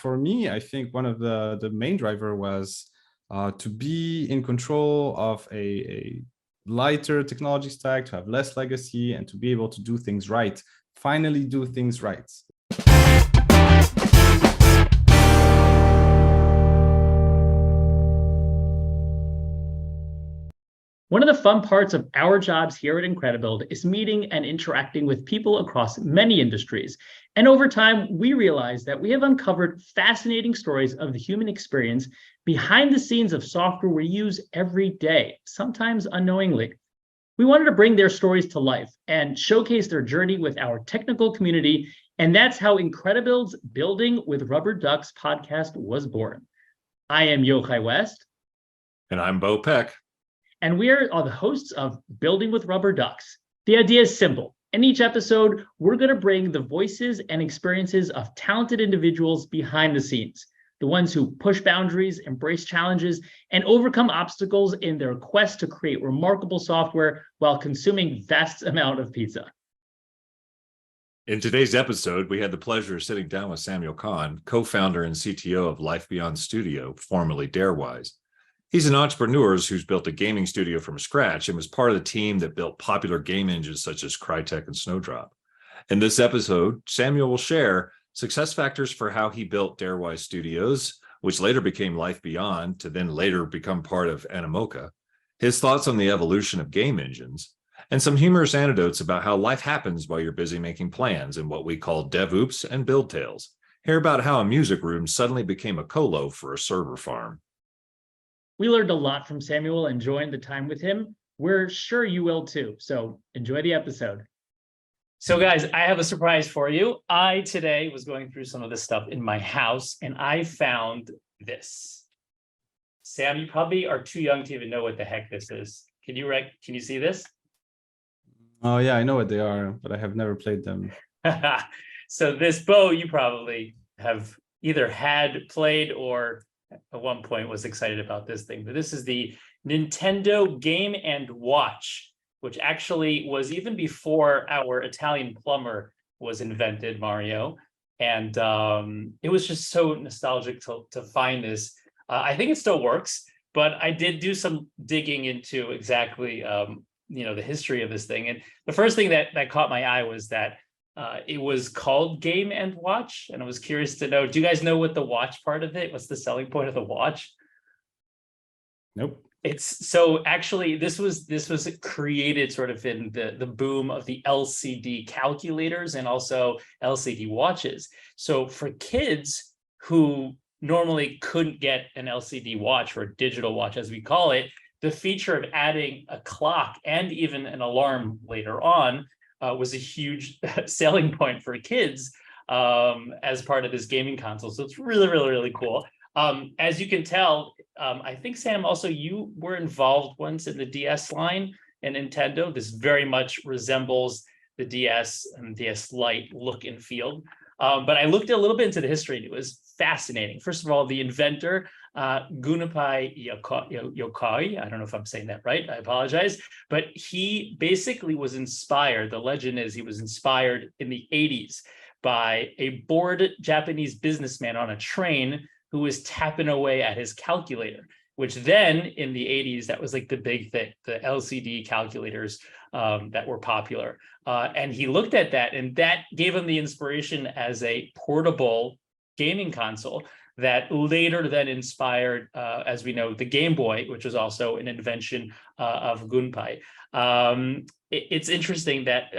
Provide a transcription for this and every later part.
for me, I think one of the main driver was to be in control of a lighter technology stack, to have less legacy, and to be able to do things right. Finally do things right. One of the fun parts of our jobs here at Incredibuild is meeting and interacting with people across many industries. And over time, we realized that we have uncovered fascinating stories of the human experience behind the scenes of software we use every day, sometimes unknowingly. We wanted to bring their stories to life and showcase their journey with our technical community. And that's how Incredibuild's Building with Rubber Ducks podcast was born. I am Yochai West. And I'm Bo Peck. And we are the hosts of Building with Rubber Ducks. The idea is simple. In each episode, we're going to bring the voices and experiences of talented individuals behind the scenes, the ones who push boundaries, embrace challenges, and overcome obstacles in their quest to create remarkable software while consuming vast amount of pizza. In today's episode, we had the pleasure of sitting down with Samuel Kahn, co-founder and CTO of Life Beyond Studio, formerly Darewise. He's an entrepreneur who's built a gaming studio from scratch and was part of the team that built popular game engines such as Crytek and Snowdrop. In this episode, Samuel will share success factors for how he built Darewise Studios, which later became Life Beyond, to then later become part of Animoca, his thoughts on the evolution of game engines, and some humorous anecdotes about how life happens while you're busy making plans in what we call DevOops and BuildTales. Hear about how a music room suddenly became a colo for a server farm. We learned a lot from Samuel, enjoying the time with him. We're sure you will too. So enjoy the episode. So guys, I have a surprise for you. I today was going through some of this stuff in my house and I found this. Sam, you probably are too young to even know what the heck this is. Can you see this? Oh yeah, I know what they are, but I have never played them. So this, Bo, you probably have either had played or at one point was excited about this thing, but this is the Nintendo Game & Watch, which actually was even before our Italian plumber was invented, Mario. And it was just so nostalgic to find this. I think it still works, but I did do some digging into exactly the history of this thing. And the first thing that caught my eye was that it was called Game & Watch, and I was curious to know, do you guys know what the watch part of it? What's the selling point of the watch? Nope. It's so actually this was created sort of in the boom of the LCD calculators and also LCD watches. So for kids who normally couldn't get an LCD watch or a digital watch, as we call it, the feature of adding a clock and even an alarm later on was a huge selling point for kids as part of this gaming console. So it's really, really, really cool. As you can tell, I think, Sam, also you were involved once in the DS line in Nintendo. This very much resembles the DS and DS Lite look and feel. But I looked a little bit into the history and it was fascinating. First of all, the inventor, Gunpei Yokoi, I don't know if I'm saying that right, I apologize, but he basically was inspired, the legend is he was inspired in the 80s by a bored Japanese businessman on a train who was tapping away at his calculator, which then in the 80s, that was like the big thing, the LCD calculators that were popular. And he looked at that and that gave him the inspiration as a portable gaming console that later then inspired, as we know, the Game Boy, which was also an invention of Gunpei. It's interesting that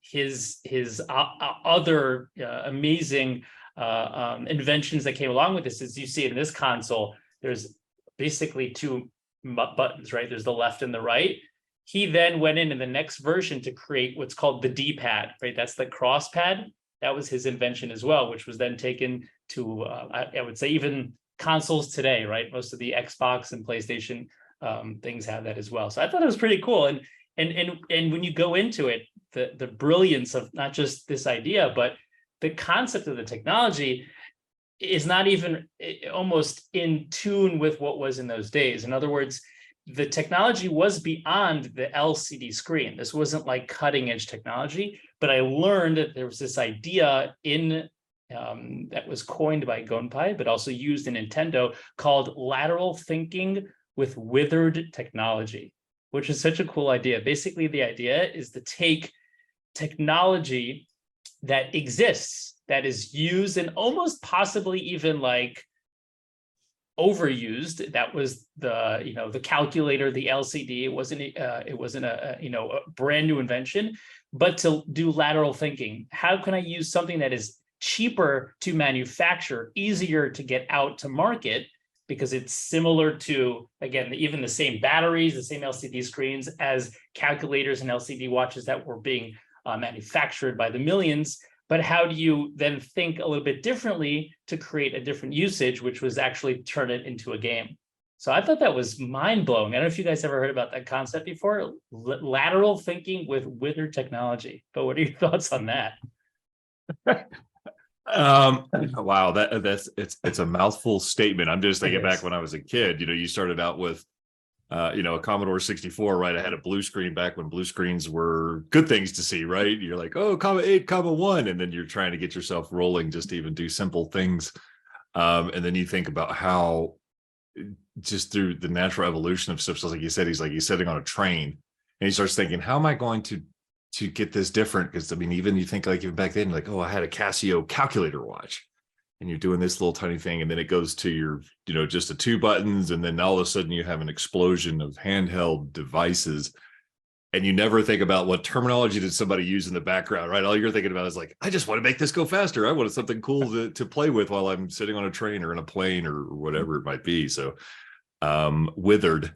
his other amazing inventions that came along with this, as you see in this console, there's basically two buttons, right? There's the left and the right. He then went in the next version to create what's called the D-pad, right? That's the cross pad. That was his invention as well, which was then taken to, I would say, even consoles today, right? Most of the Xbox and PlayStation things have that as well. So I thought it was pretty cool. And when you go into it, the brilliance of not just this idea, but the concept of the technology is not even almost in tune with what was in those days. In other words, the technology was beyond the LCD screen. This wasn't like cutting edge technology, but I learned that there was this idea in that was coined by Gonpai, but also used in Nintendo, called lateral thinking with withered technology, which is such a cool idea. Basically, the idea is to take technology that exists, that is used and almost possibly even like overused. That was the calculator, the LCD. It wasn't a brand new invention, but to do lateral thinking. How can I use something that is cheaper to manufacture, easier to get out to market, because it's similar to, again, even the same batteries, the same LCD screens as calculators and LCD watches that were being manufactured by the millions. But how do you then think a little bit differently to create a different usage, which was actually turn it into a game? So I thought that was mind-blowing. I don't know if you guys ever heard about that concept before, lateral thinking with withered technology. But what are your thoughts on that? Wow, it's a mouthful statement. I'm just thinking back when I was a kid. You started out with a Commodore 64 right ahead of blue screen, back when blue screens were good things to see, right? You're like, oh, comma 8, comma 1, and then you're trying to get yourself rolling just to even do simple things. And then you think about how just through the natural evolution of stuff, so like you said, he's sitting on a train and he starts thinking, how am I going to get this different? Because I mean, even you think like even back then, like, oh, I had a Casio calculator watch, and you're doing this little tiny thing, and then it goes to your, just the 2 buttons, and then all of a sudden you have an explosion of handheld devices, and you never think about what terminology did somebody use in the background, right? All you're thinking about is like, I just want to make this go faster. I wanted something cool to play with while I'm sitting on a train or in a plane or whatever it might be. So, withered.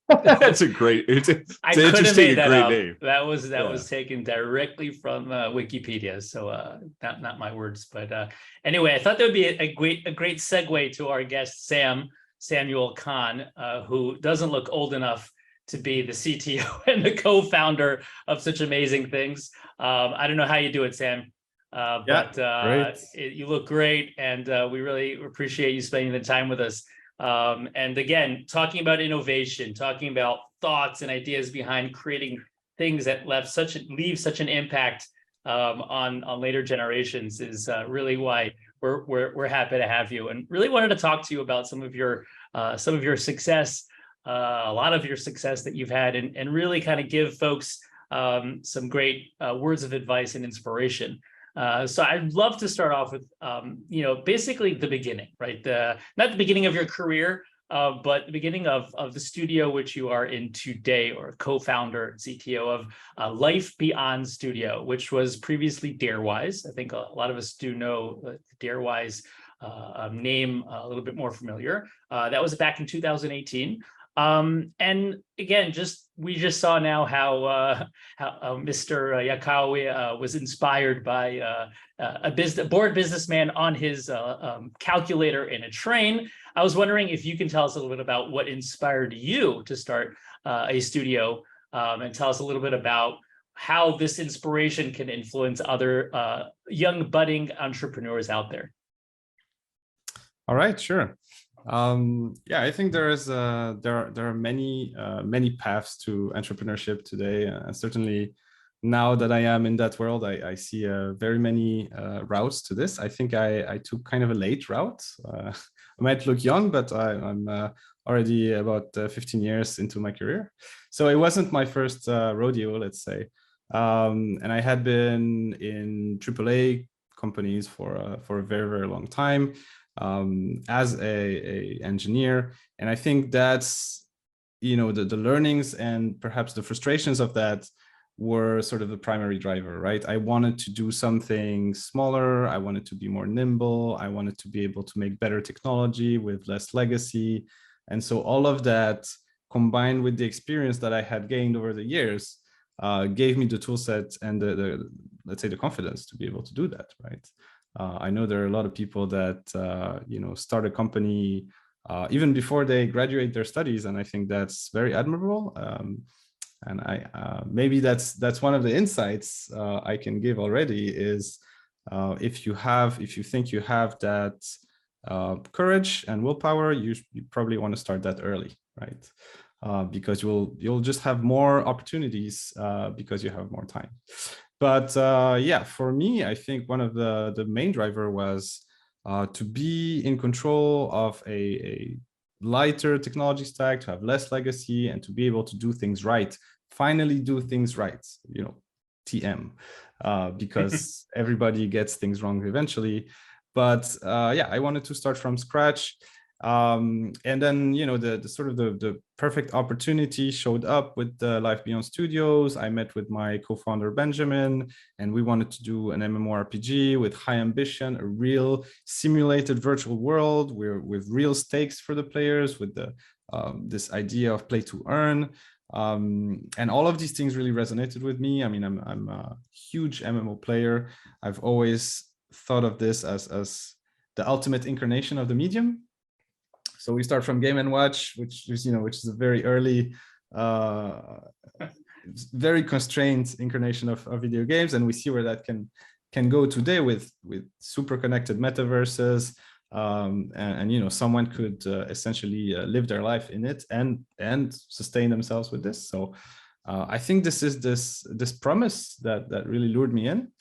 That's a great. It's I could have made that up. Name. That was taken directly from Wikipedia, so not my words. But anyway, I thought that would be a great segue to our guest Samuel Kahn, who doesn't look old enough to be the CTO and the co-founder of such amazing things. I don't know how you do it, Sam. But you look great, and we really appreciate you spending the time with us. And again, talking about innovation, talking about thoughts and ideas behind creating things that leave such an impact on later generations is really why we're happy to have you. And really wanted to talk to you about some of your success, a lot of your success that you've had, and really kind of give folks some great words of advice and inspiration. So I'd love to start off with, basically the beginning, right? Not the beginning of your career, but the beginning of the studio which you are in today, or co-founder, CTO of Life Beyond Studio, which was previously Darewise. I think a lot of us do know the Darewise name a little bit more familiar. That was back in 2018. And again, we just saw now how Mr. Yakawi was inspired by a bored businessman on his calculator in a train. I was wondering if you can tell us a little bit about what inspired you to start a studio, and tell us a little bit about how this inspiration can influence other young budding entrepreneurs out there. All right, sure. I think there are many paths to entrepreneurship today. Certainly now that I am in that world, I see very many routes to this. I think I took kind of a late route. I might look young, but I'm already about 15 years into my career. So it wasn't my first rodeo, let's say. And I had been in AAA companies for a very, very long time. As a engineer, and I think that's the learnings and perhaps the frustrations of that were sort of the primary driver, right? I wanted to do something smaller, I wanted to be more nimble, I wanted to be able to make better technology with less legacy, and so all of that combined with the experience that I had gained over the years gave me the tool set and the let's say the confidence to be able to do that, right? I know there are a lot of people that start a company even before they graduate their studies, and I think that's very admirable. And maybe that's one of the insights I can give already is if you think you have that courage and willpower, you probably want to start that early, right? Because you'll just have more opportunities because you have more time. But yeah, for me, I think one of the main driver was to be in control of a lighter technology stack, to have less legacy, and to be able to do things right. Finally, do things right. TM, because everybody gets things wrong eventually. But yeah, I wanted to start from scratch. And then, the sort of the perfect opportunity showed up with the Life Beyond Studios. I met with my co-founder Benjamin, and we wanted to do an MMORPG with high ambition, a real simulated virtual world with real stakes for the players, with this idea of play to earn. And all of these things really resonated with me. I mean, I'm a huge MMO player. I've always thought of this as the ultimate incarnation of the medium. So we start from Game & Watch, which is a very early, very constrained incarnation of video games, and we see where that can go today with super connected metaverses, and someone could essentially live their life in it and sustain themselves with this. So I think this is this promise that really lured me in.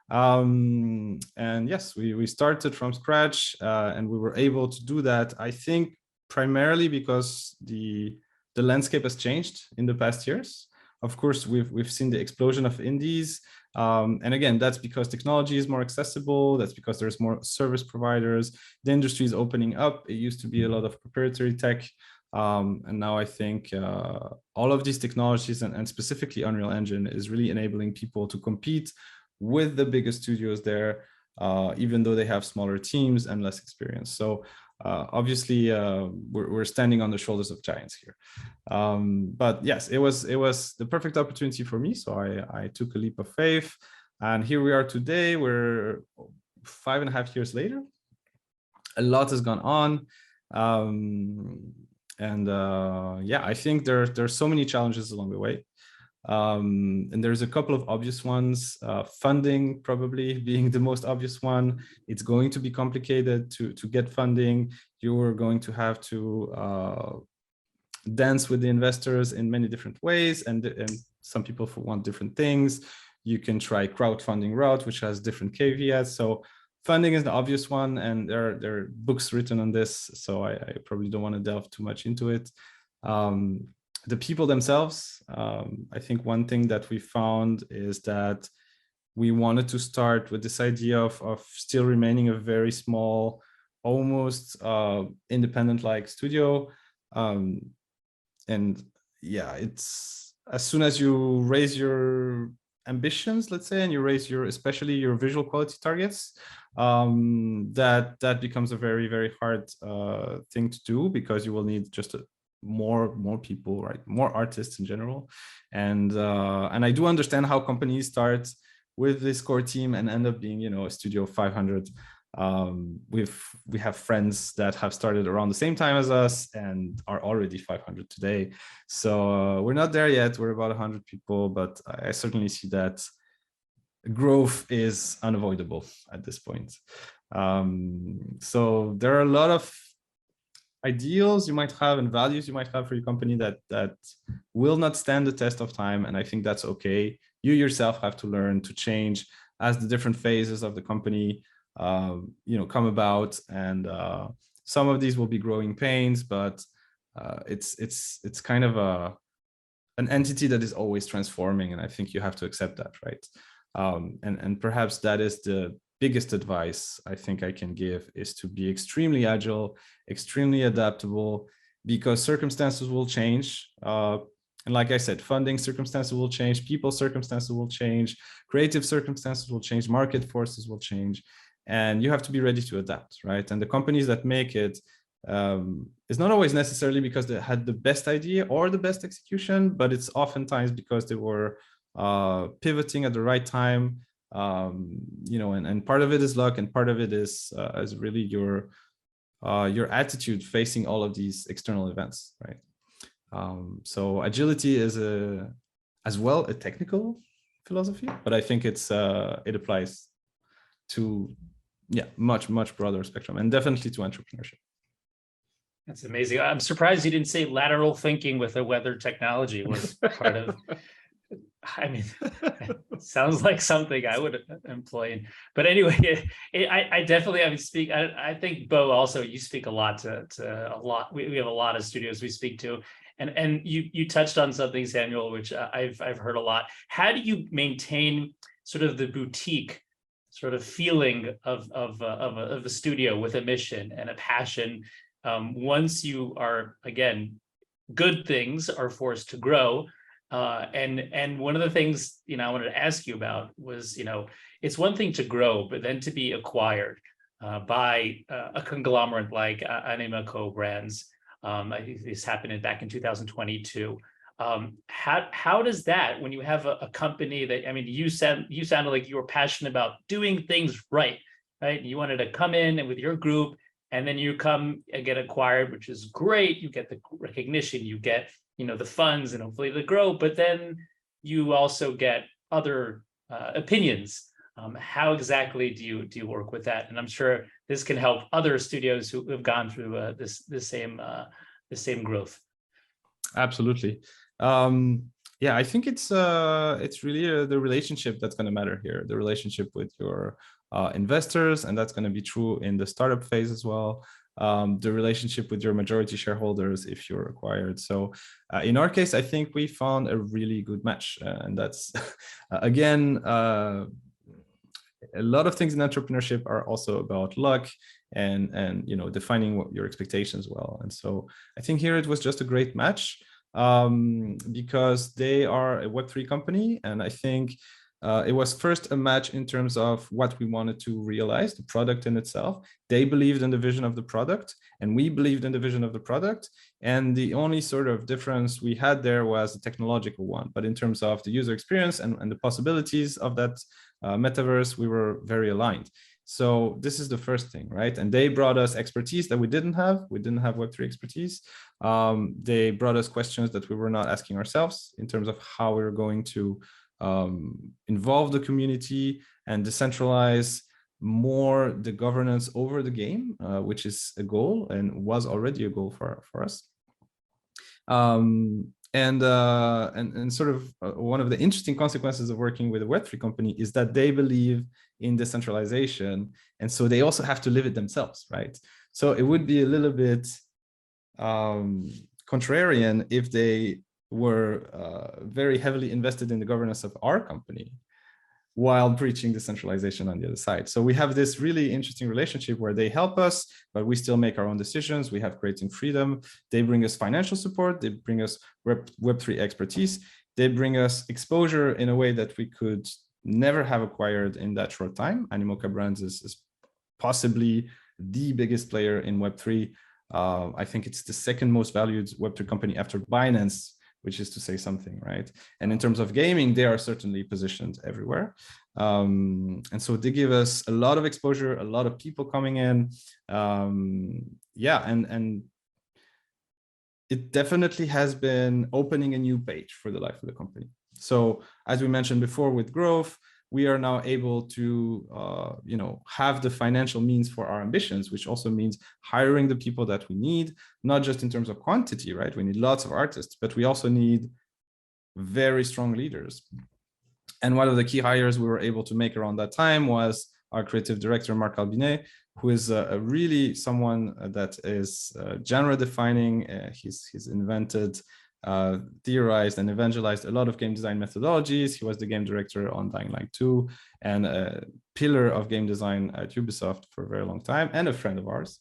And yes, we started from scratch, and we were able to do that, I think, primarily because the landscape has changed in the past years. Of course, we've seen the explosion of indies, and again, that's because technology is more accessible. That's because there's more service providers. The industry is opening up. It used to be a lot of proprietary tech, and now I think all of these technologies, and specifically Unreal Engine, is really enabling people to compete with the biggest studios there, even though they have smaller teams and less experience. So obviously, we're standing on the shoulders of giants here. But yes, it was the perfect opportunity for me. So I took a leap of faith, and here we are today. We're 5.5 years later. A lot has gone on. And yeah, I think there's so many challenges along the way. And there's a couple of obvious ones, funding probably being the most obvious one. It's going to be complicated to get funding. You're going to have to dance with the investors in many different ways, and some people want different things. You can try crowdfunding route, which has different caveats. So funding is the obvious one, and there are books written on this, so I probably don't want to delve too much into it. The people themselves, I think one thing that we found is that we wanted to start with this idea of still remaining a very small, almost independent-like studio. And yeah, it's as soon as you raise your ambitions, let's say, and you raise especially your visual quality targets, that becomes a very, very hard thing to do, because you will need just more people, right? More artists in general. And I do understand how companies start with this core team and end up being, a studio of 500. We have friends that have started around the same time as us and are already 500 today. So we're not there yet. We're about 100 people, but I certainly see that growth is unavoidable at this point. So there are a lot of ideals you might have and values you might have for your company that will not stand the test of time, and I think that's okay. You yourself have to learn to change as the different phases of the company come about, and some of these will be growing pains, but it's kind of an entity that is always transforming, and I think you have to accept that, right? And perhaps that is the biggest advice I think I can give, is to be extremely agile, extremely adaptable, because circumstances will change. And like I said, funding circumstances will change, people circumstances will change, creative circumstances will change, market forces will change, and you have to be ready to adapt, right? And the companies that make it is not always necessarily because they had the best idea or the best execution, but it's oftentimes because they were pivoting at the right time. And part of it is luck, and part of it is really your attitude facing all of these external events, right? So agility is as well a technical philosophy, but I think it applies to much broader spectrum, and definitely to entrepreneurship. That's amazing. I'm surprised you didn't say lateral thinking with a weather technology was part of I mean, sounds like something I would employ. But anyway, I definitely, I mean, speak. I think Bo also, you speak a lot to a lot. We have a lot of studios we speak to, and you touched on something, Samuel, which I've heard a lot. How do you maintain sort of the boutique sort of feeling of a studio with a mission and a passion once you are, again, good things are forced to grow? And one of the things, I wanted to ask you about was, it's one thing to grow, but then to be acquired by a conglomerate like Animoca brands. I think this happened back in 2022. How does that, when you have a company that, I mean, you sounded like you were passionate about doing things right? You wanted to come in and with your group, and then you come and get acquired, which is great. You get the recognition, you get the funds, and hopefully the growth, but then you also get other opinions. How exactly do you work with that? And I'm sure this can help other studios who have gone through the same growth. Absolutely. Yeah, I think it's really the relationship that's going to matter here, the relationship with your investors, and that's going to be true in the startup phase as well. The relationship with your majority shareholders if you're acquired. So in our case, I think we found a really good match, and that's again, a lot of things in entrepreneurship are also about luck and defining what your expectations well. And so I think here it was just a great match because they are a Web3 company, and I think it was first a match in terms of what we wanted to realize, the product in itself. They believed in the vision of the product, and we believed in the vision of the product. And the only sort of difference we had there was a technological one. But in terms of the user experience and the possibilities of that metaverse, we were very aligned. So this is the first thing, right? And they brought us expertise that we didn't have. We didn't have Web3 expertise. They brought us questions that we were not asking ourselves in terms of how we were going to involve the community and decentralize more the governance over the game, which is a goal and was already a goal for us. And sort of one of the interesting consequences of working with a Web3 company is that they believe in decentralization, and so they also have to live it themselves, right? So it would be a little bit contrarian if they were very heavily invested in the governance of our company while preaching decentralization on the other side. So we have this really interesting relationship where they help us, but we still make our own decisions. We have creating freedom. They bring us financial support. They bring us Web3 expertise. They bring us exposure in a way that we could never have acquired in that short time. Animoca Brands is possibly the biggest player in Web3. I think it's the second most valued Web3 company after Binance, which is to say something, right? And in terms of gaming, they are certainly positioned everywhere. And so they give us a lot of exposure, a lot of people coming in. Yeah, and it definitely has been opening a new page for the life of the company. So as we mentioned before with growth, we are now able to have the financial means for our ambitions, which also means hiring the people that we need, not just in terms of quantity, right? We need lots of artists, but we also need very strong leaders. And one of the key hires we were able to make around that time was our creative director, Marc Albinet, who is really someone that is genre defining. He's invented, theorized and evangelized a lot of game design methodologies. He was the game director on Dying Light 2 and a pillar of game design at Ubisoft for a very long time and a friend of ours.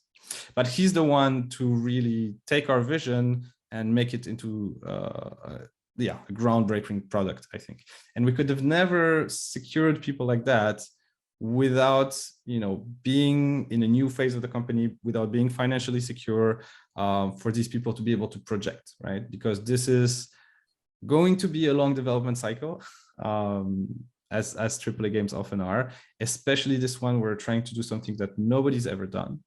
But he's the one to really take our vision and make it into a groundbreaking product, I think. And we could have never secured people like that without being in a new phase of the company, without being financially secure, for these people to be able to project, right? Because this is going to be a long development cycle, as AAA games often are, especially this one. We're trying to do something that nobody's ever done.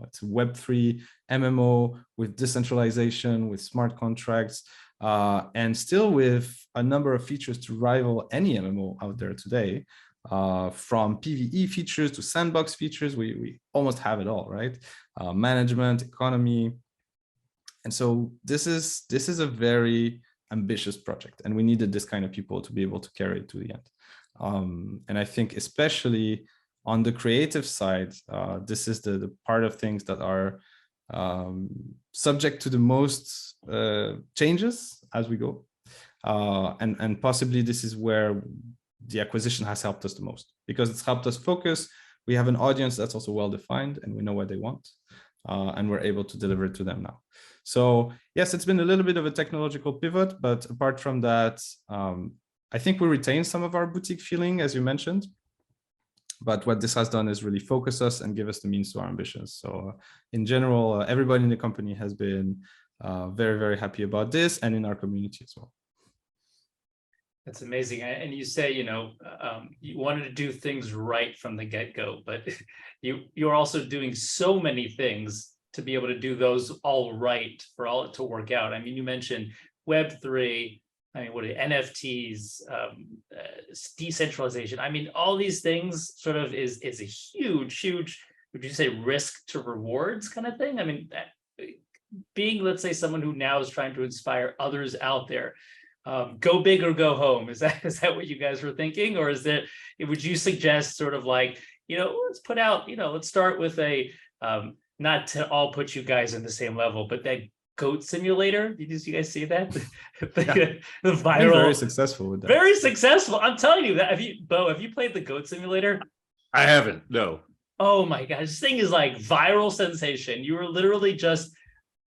It's a Web3 MMO with decentralization, with smart contracts, and still with a number of features to rival any MMO out there today. From PvE features to sandbox features, we almost have it all, right? Management, economy. And so this is a very ambitious project, and we needed this kind of people to be able to carry it to the end. And I think especially on the creative side, this is the part of things that are subject to the most changes as we go. And possibly this is where the acquisition has helped us the most, because it's helped us focus. We have an audience that's also well-defined, and we know what they want, and we're able to deliver it to them now. So yes, it's been a little bit of a technological pivot, but apart from that, I think we retain some of our boutique feeling, as you mentioned. But what this has done is really focus us and give us the means to our ambitions. So in general, everybody in the company has been very, very happy about this, and in our community as well. That's amazing. And you say, you wanted to do things right from the get-go, but you're also doing so many things to be able to do those all right for all it to work out. I mean, you mentioned Web3, I mean, what are NFTs, decentralization. I mean, all these things sort of is a huge, would you say, risk to rewards kind of thing? I mean, being, let's say, someone who now is trying to inspire others out there, go big or go home. Is that what you guys were thinking? Or would you suggest sort of like, let's put out, let's start with a, not to all put you guys in the same level, but that goat simulator. Did you guys see that? the viral, very successful with that. Very successful. I'm telling you that. Have you played the goat simulator? I haven't, no. Oh my gosh, this thing is like viral sensation. You were literally just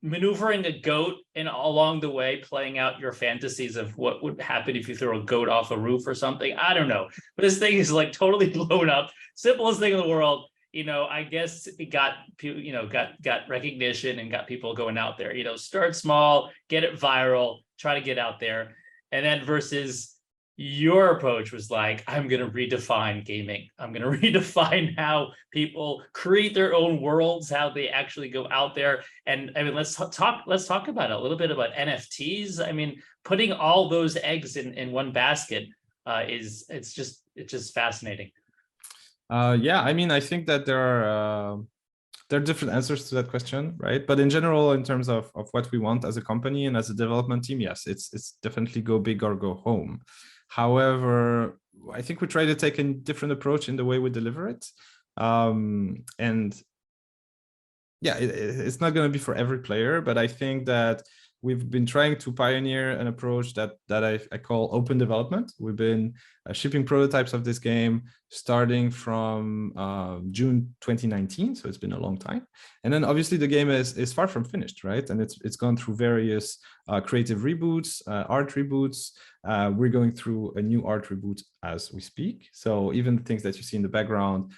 maneuvering a goat and along the way playing out your fantasies of what would happen if you throw a goat off a roof or something. I don't know, but this thing is like totally blown up. Simplest thing in the world. I guess it got recognition and got people going out there. Start small, get it viral, try to get out there, and then versus your approach was like, I'm going to redefine gaming. I'm going to redefine how people create their own worlds, how they actually go out there. And I mean, let's talk about it a little bit about NFTs. I mean, putting all those eggs in one basket it's just fascinating. Yeah, I mean, I think that there are different answers to that question, right? But in general, in terms of what we want as a company and as a development team, yes, it's definitely go big or go home. However, I think we try to take a different approach in the way we deliver it. And yeah, it's not going to be for every player, but I think that we've been trying to pioneer an approach that I call open development. We've been shipping prototypes of this game starting from June 2019, so it's been a long time. And then obviously the game is far from finished, right? And it's gone through various creative reboots, art reboots. We're going through a new art reboot as we speak. So even the things that you see in the background,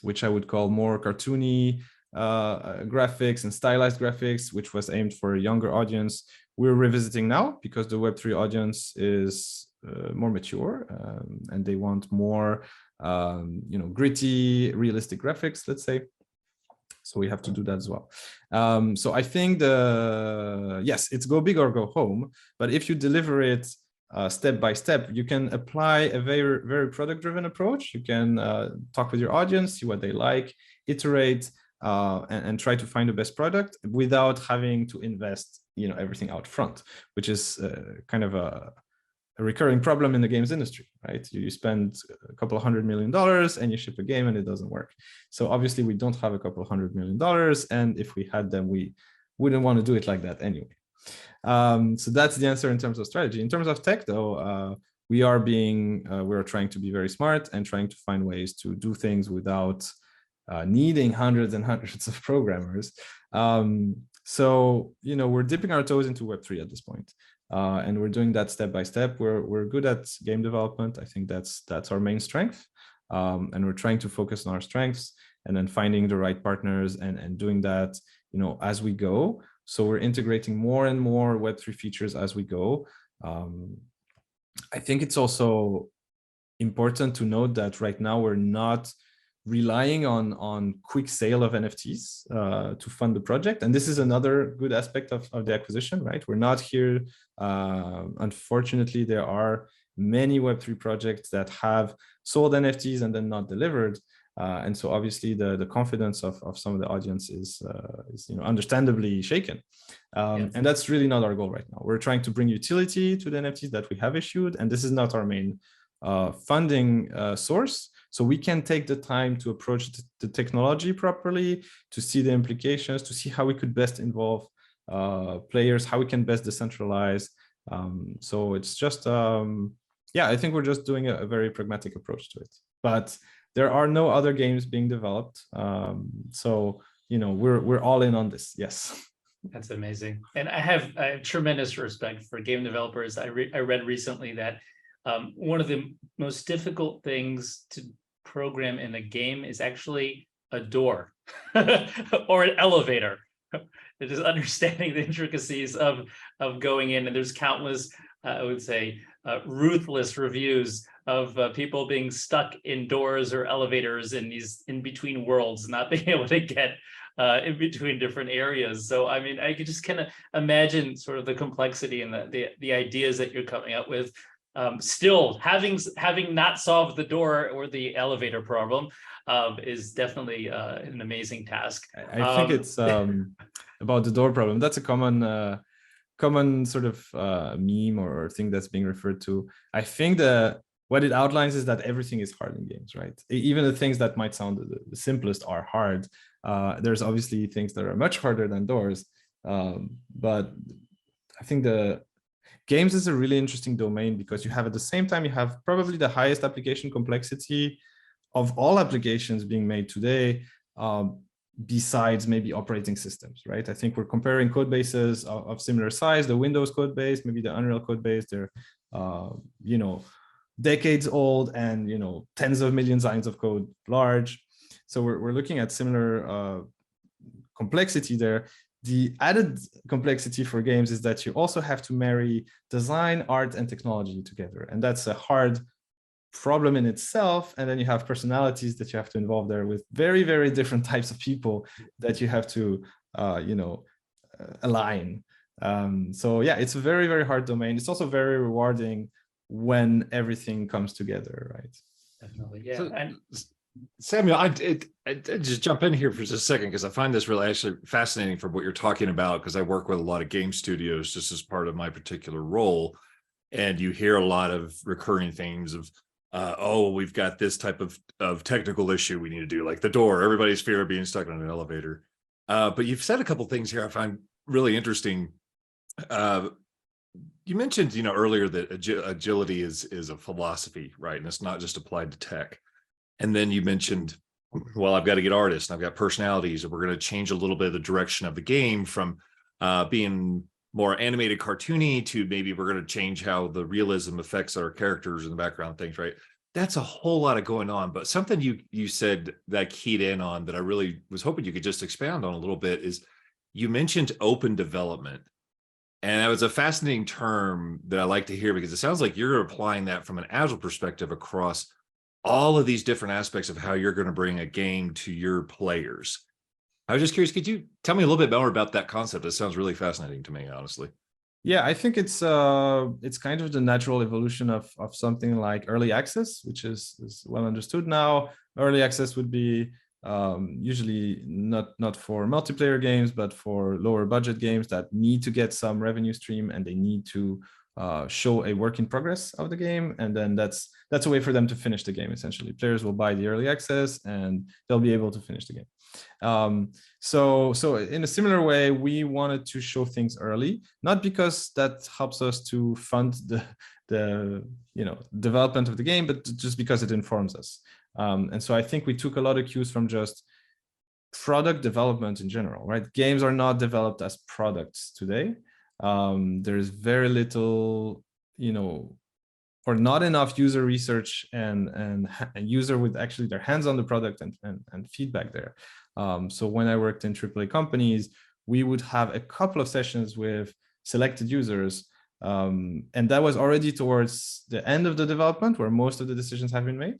which I would call more cartoony, graphics and stylized graphics, which was aimed for a younger audience, we're revisiting now because the Web3 audience is more mature and they want more, gritty, realistic graphics, let's say. So we have to do that as well. So I think yes, it's go big or go home, but if you deliver it step by step, you can apply a very, very product-driven approach. You can talk with your audience, see what they like, iterate, and try to find the best product without having to invest, everything out front, which is kind of a recurring problem in the games industry, right? You spend a couple of $100 million and you ship a game and it doesn't work. So obviously we don't have a couple of $100 million, and if we had them, we wouldn't want to do it like that anyway. So that's the answer in terms of strategy. In terms of tech, though, we are trying to be very smart and trying to find ways to do things without needing hundreds and hundreds of programmers. So, we're dipping our toes into Web3 at this point. And we're doing that step by step. We're good at game development. I think that's our main strength. And we're trying to focus on our strengths and then finding the right partners and doing that, as we go. So we're integrating more and more Web3 features as we go. I think it's also important to note that right now we're not relying on quick sale of NFTs to fund the project. And this is another good aspect of the acquisition, right? We're not here. Unfortunately, there are many Web3 projects that have sold NFTs and then not delivered. And so obviously the confidence of some of the audience is understandably shaken. And that's really not our goal right now. We're trying to bring utility to the NFTs that we have issued, and this is not our main funding source. So we can take the time to approach the technology properly, to see the implications, to see how we could best involve players, how we can best decentralize. So it's just, I think we're just doing a very pragmatic approach to it. But there are no other games being developed. So, we're all in on this, yes. That's amazing. And I have tremendous respect for game developers. I read recently that one of the most difficult things to program in a game is actually a door or an elevator. It is understanding the intricacies of going in, and there's countless, I would say, ruthless reviews of people being stuck in doors or elevators in these in between worlds, not being able to get in between different areas. So I mean, I could just kind of imagine sort of the complexity and the ideas that you're coming up with. Still having not solved the door or the elevator problem is definitely an amazing task. I think it's about the door problem. That's a common sort of meme or thing that's being referred to. I think what it outlines is that everything is hard in games, right? Even the things that might sound the simplest are hard. There's obviously things that are much harder than doors, but I think the games is a really interesting domain because you have at the same time, you have probably the highest application complexity of all applications being made today, besides maybe operating systems, right? I think we're comparing code bases of similar size, the Windows code base, maybe the Unreal code base, they're, decades old and, tens of millions lines of code large. So we're looking at similar complexity there. The added complexity for games is that you also have to marry design, art, and technology together. And that's a hard problem in itself. And then you have personalities that you have to involve there with very, very different types of people that you have to, align. So yeah, it's a very, very hard domain. It's also very rewarding when everything comes together, right? Definitely, yeah. So, Samuel, I just jump in here for just a second because I find this really actually fascinating from what you're talking about, because I work with a lot of game studios just as part of my particular role. And you hear a lot of recurring themes of, we've got this type of technical issue we need to do, like the door, everybody's fear of being stuck on an elevator. But you've said a couple of things here I find really interesting. You mentioned, earlier that agility is a philosophy, right? And it's not just applied to tech. And then you mentioned, well, I've got to get artists, and I've got personalities, and we're going to change a little bit of the direction of the game from being more animated, cartoony to maybe we're going to change how the realism affects our characters in the background things, right? That's a whole lot of going on. But something you said that keyed in on that I really was hoping you could just expound on a little bit is you mentioned open development. And that was a fascinating term that I like to hear, because it sounds like you're applying that from an agile perspective across all of these different aspects of how you're going to bring a game to your players. I was just curious, could you tell me a little bit more about that concept? It sounds really fascinating to me, honestly. Yeah, I think it's kind of the natural evolution of something like early access, which is well understood now. Early access would be usually not for multiplayer games, but for lower budget games that need to get some revenue stream, and they need to show a work in progress of the game, and then that's a way for them to finish the game. Essentially, players will buy the early access and they'll be able to finish the game. So in a similar way, we wanted to show things early, not because that helps us to fund the development of the game, but just because it informs us. And so I think we took a lot of cues from just product development in general, right? Games are not developed as products today. There's very little, or not enough user research and user with actually their hands on the product and feedback there. So when I worked in AAA companies, we would have a couple of sessions with selected users. And that was already towards the end of the development where most of the decisions have been made.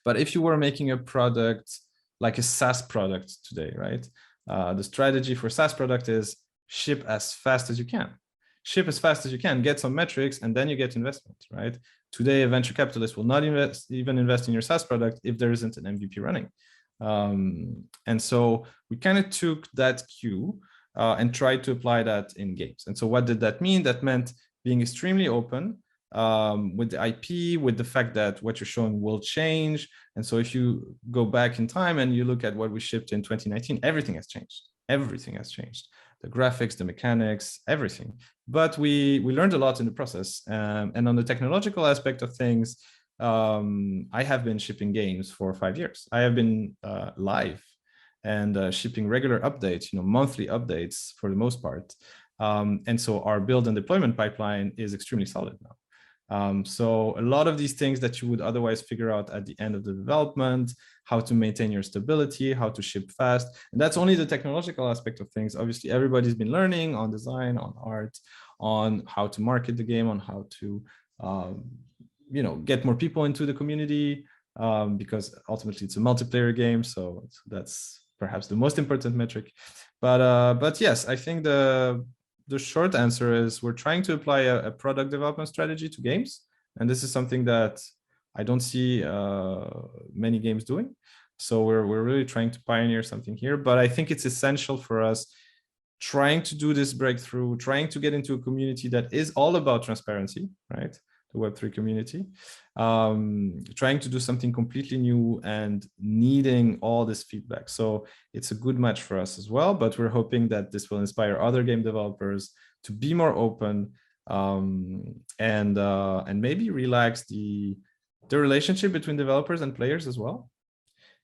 But if you were making a product like a SaaS product today, right? The strategy for SaaS product is ship as fast as you can. Ship as fast as you can, get some metrics, and then you get investment, right? Today, a venture capitalist will not even invest in your SaaS product if there isn't an MVP running. And so we kind of took that cue and tried to apply that in games. And so what did that mean? That meant being extremely open with the IP, with the fact that what you're showing will change. And so if you go back in time and you look at what we shipped in 2019, everything has changed. Everything has changed. The graphics, the mechanics, everything. But we learned a lot in the process. And on the technological aspect of things, I have been shipping games for 5 years. I have been live and shipping regular updates, monthly updates for the most part. And so our build and deployment pipeline is extremely solid now. So a lot of these things that you would otherwise figure out at the end of the development, how to maintain your stability, how to ship fast. And that's only the technological aspect of things. Obviously, everybody's been learning on design, on art, on how to market the game, on how to get more people into the community, because ultimately it's a multiplayer game. So that's perhaps the most important metric. But yes, I think the short answer is we're trying to apply a product development strategy to games. And this is something that I don't see many games doing. So we're really trying to pioneer something here. But I think it's essential for us trying to do this breakthrough, trying to get into a community that is all about transparency, right? The Web3 community, trying to do something completely new and needing all this feedback. So it's a good match for us as well, but we're hoping that this will inspire other game developers to be more open and maybe relax the relationship between developers and players as well.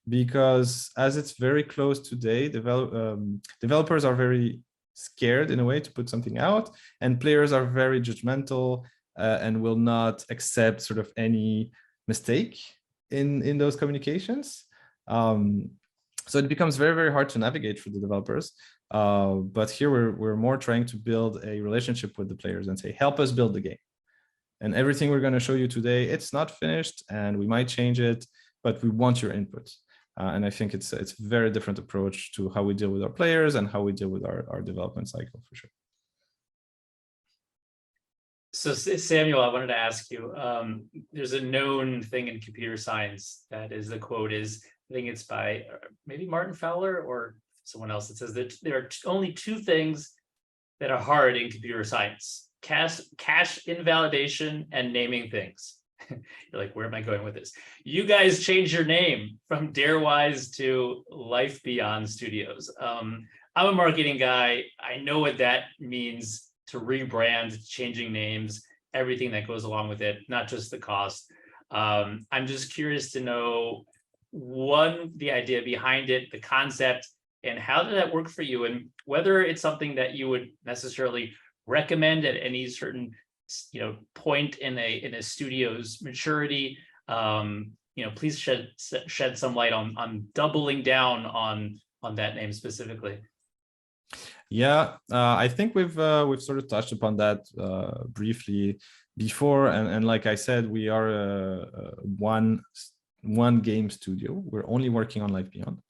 Because as it's very close today, developers are very scared in a way to put something out, and players are very judgmental and will not accept sort of any mistake in those communications. So it becomes very, very hard to navigate for the developers. But here we're more trying to build a relationship with the players and say, help us build the game. And everything we're going to show you today, it's not finished and we might change it, but we want your input. And I think it's a very different approach to how we deal with our players and how we deal with our development cycle for sure. So Samuel, I wanted to ask you, there's a known thing in computer science that is, the quote is, I think it's by maybe Martin Fowler or someone else, that says that there are only two things that are hard in computer science: cache invalidation and naming things. You're like, where am I going with this? You guys changed your name from Darewise to Life Beyond Studios. I'm a marketing guy. I know what that means, to rebrand, changing names, everything that goes along with it, not just the cost. I'm just curious to know, one, the idea behind it, the concept, and how did that work for you, and whether it's something that you would necessarily recommend at any certain point in a studio's maturity. Please shed some light on doubling down on that name specifically. Yeah, I think we've sort of touched upon that briefly before, and like I said, we are one game studio. We're only working on Life Beyond,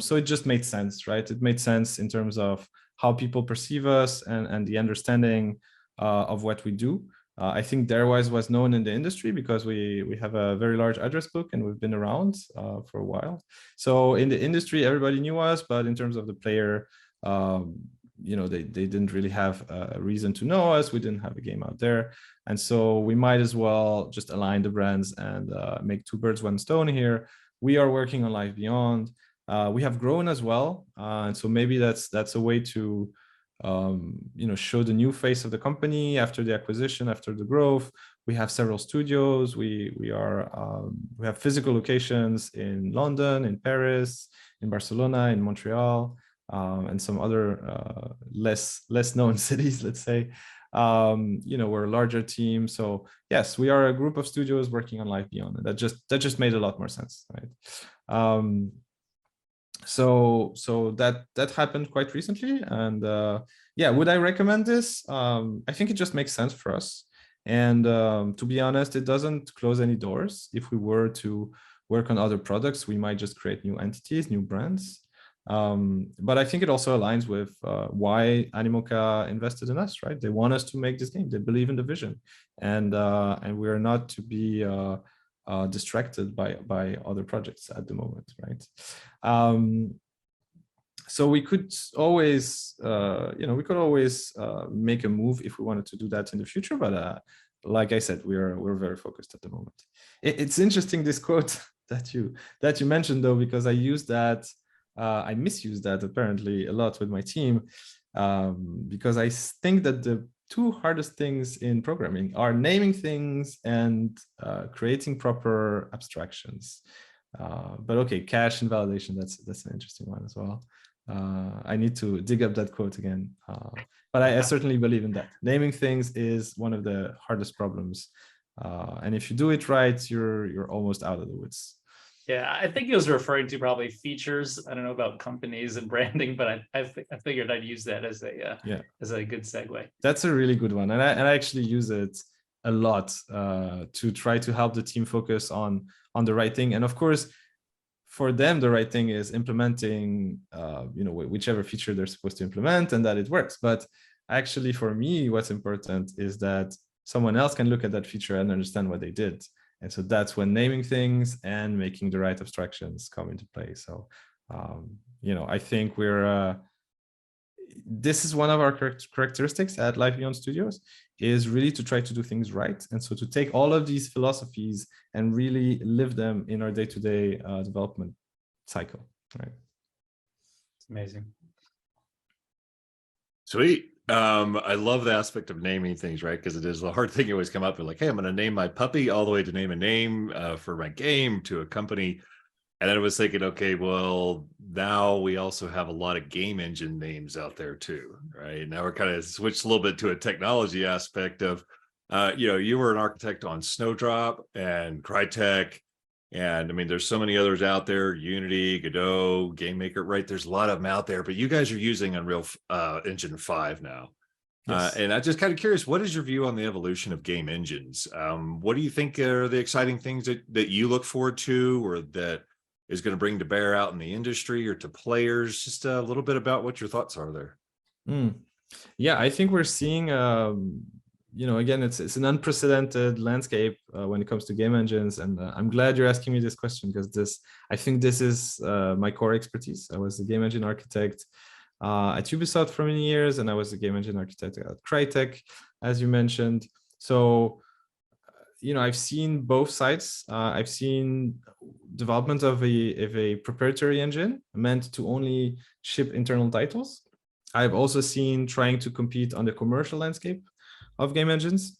so it just made sense, right? It made sense in terms of how people perceive us and the understanding of what we do. I think Darewise was known in the industry because we have a very large address book and we've been around for a while. So in the industry, everybody knew us, but in terms of the player, they didn't really have a reason to know us. We didn't have a game out there. And so we might as well just align the brands and make two birds, one stone here. We are working on Life Beyond. We have grown as well. And so maybe that's a way to show the new face of the company after the acquisition, after the growth. We have several studios. We have physical locations in London, in Paris, in Barcelona, in Montreal, and some other less known cities, let's say. We're a larger team. So yes, we are a group of studios working on Life Beyond, and that just made a lot more sense, right? So that happened quite recently, and yeah, would I recommend this? I think it just makes sense for us, and to be honest, it doesn't close any doors. If we were to work on other products, we might just create new entities, new brands. But I think it also aligns with why Animoca invested in us, right? They want us to make this game. They believe in the vision, and we are not to be distracted by other projects at the moment, right? So we could always, we could always make a move if we wanted to do that in the future. But like I said, we're very focused at the moment. It's interesting, this quote that you mentioned, though, because I use that. I misuse that apparently a lot with my team, because I think that the two hardest things in programming are naming things and creating proper abstractions. But okay, cache and validation, that's an interesting one as well. I need to dig up that quote again. But I certainly believe in that. Naming things is one of the hardest problems. And if you do it right, you're almost out of the woods. Yeah, I think he was referring to probably features. I don't know about companies and branding, but I figured I'd use that as a good segue. That's a really good one, and I actually use it a lot to try to help the team focus on the right thing. And of course, for them, the right thing is implementing whichever feature they're supposed to implement, and that it works. But actually, for me, what's important is that someone else can look at that feature and understand what they did. And so that's when naming things and making the right abstractions come into play. So, I think this is one of our characteristics at Life Beyond Studios, is really to try to do things right. And so to take all of these philosophies and really live them in our day-to-day development cycle, right? It's amazing. Sweet. I love the aspect of naming things, right? Because it is a hard thing. You always come up with like, hey, I'm going to name my puppy, all the way to name a name for my game, to a company. And then I was thinking, okay, well, now we also have a lot of game engine names out there too, right? Now we're kind of switched a little bit to a technology aspect of, you were an architect on Snowdrop and Crytek. And I mean, there's so many others out there, Unity, Godot, GameMaker, right? There's a lot of them out there, but you guys are using Unreal Engine 5 now. Yes. And I'm just kind of curious, what is your view on the evolution of game engines? What do you think are the exciting things that you look forward to, or that is going to bring to bear out in the industry or to players? Just a little bit about what your thoughts are there. Yeah, I think we're seeing, again, it's an unprecedented landscape when it comes to game engines. And I'm glad you're asking me this question, because I think this is my core expertise. I was a game engine architect at Ubisoft for many years, and I was a game engine architect at Crytek, as you mentioned. So, I've seen both sides. I've seen development of a proprietary engine meant to only ship internal titles. I've also seen trying to compete on the commercial landscape of game engines,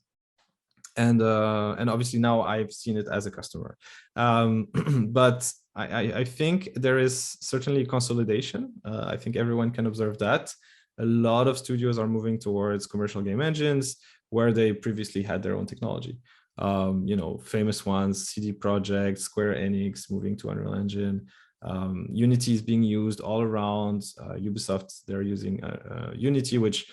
and obviously now I've seen it as a customer. But I think there is certainly consolidation. I think everyone can observe that a lot of studios are moving towards commercial game engines where they previously had their own technology. Famous ones: CD Projekt, Square Enix moving to Unreal Engine. Unity is being used all around. Ubisoft, they're using Unity, which